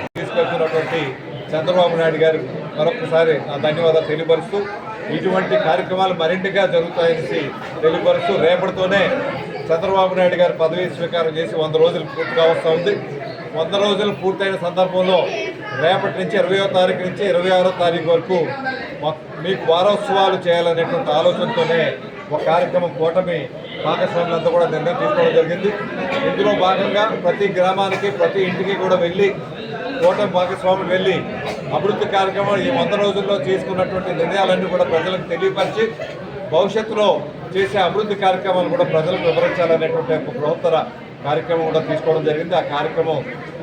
తీసుకొచ్చినటువంటి చంద్రబాబు నాయుడు గారు మరొకసారి నా ధన్యవాదాలు తెలియపరుస్తూ ఇటువంటి కార్యక్రమాలు మరింటిగా జరుగుతాయని తెలియపరుస్తూ రేపటితోనే చంద్రబాబు నాయుడు గారు పదవీ స్వీకారం చేసి 100 రోజులు పూర్తిగా వస్తూ ఉంది. 100 రోజులు పూర్తయిన సందర్భంలో రేపటి నుంచి 20వ తారీఖు నుంచి 26వ తారీఖు వరకు మీకు వారోత్సవాలు చేయాలనేటువంటి ఆలోచనతోనే ఒక కార్యక్రమం కూటమి భాగస్వాములంతా కూడా నిర్ణయం తీసుకోవడం జరిగింది. ఇందులో భాగంగా ప్రతి గ్రామానికి ప్రతి ఇంటికి కూడా వెళ్ళి కూటమి భాగస్వాములు వెళ్ళి అభివృద్ధి కార్యక్రమాలు ఈ 100 రోజుల్లో తీసుకున్నటువంటి నిర్ణయాలన్నీ కూడా ప్రజలకు తెలియపరిచి భవిష్యత్తులో చేసే అభివృద్ధి కార్యక్రమాలు కూడా ప్రజలకు వివరించాలనేటువంటి ఒక బృహత్తర కార్యక్రమం కూడా తీసుకోవడం జరిగింది. ఆ కార్యక్రమం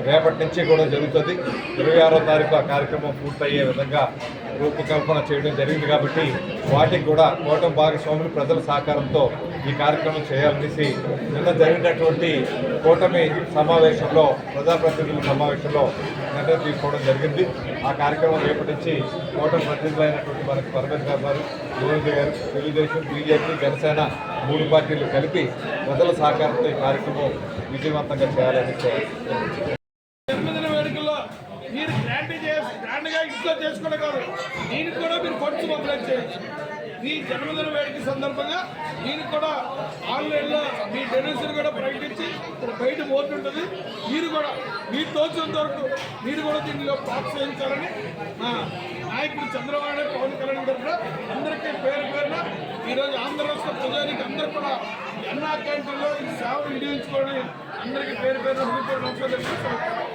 రేపటి నుంచి కూడా జరుగుతుంది. 26వ తారీఖు ఆ కార్యక్రమం పూర్తయ్యే విధంగా రూపకల్పన చేయడం జరిగింది. కాబట్టి వాటికి కూడా కూటమి భాగస్వాములు ప్రజల సహకారంతో ఈ కార్యక్రమం చేయాలనేసి నిన్న జరిగినటువంటి కూటమి సమావేశంలో ప్రజాప్రతినిధుల సమావేశంలో నిర్ణయం తీసుకోవడం జరిగింది. ఆ కార్యక్రమం రేపటి నుంచి కూటమి ప్రతినిధులైనటువంటి మనకి పరమేశ్వర్ గారు, గోవింద్ గారు, తెలుగుదేశం, బీజేపీ, జనసేన 3 పార్టీలు కలిపి ప్రజల సహకారంతో ఈ కార్యక్రమం విజయవంతంగా చేయాలని జన్మదిన వేడుకల్లో మీరు గ్రాండ్గా ఇంట్లో చేసుకోవడం కాదు, దీనికి కూడా మీరు ఫండ్స్ మొబిలైజ్ చేయొచ్చు. మీ జన్మదిన వేడుక సందర్భంగా దీనికి కూడా ఆన్లైన్లో మీ డొనేషన్ కూడా ప్రకటించి ఇక్కడ బయట బోర్డు ఉంటుంది. మీరు కూడా మీరు తోచినంత వరకు మీరు కూడా దీనిలో ప్రోత్సహించాలని మా నాయకుడు చంద్రబాబు నాయుడు, పవన్ కళ్యాణ్ తరఫున అందరికీ పేరున ఈరోజు ఆంధ్ర రాష్ట్ర ప్రజానికి అందరూ కూడా అన్నా క్యాంటీన్లో ఈ సేవలు వినియోగించుకోవడం అందరికీ పేరు నమస్కారం.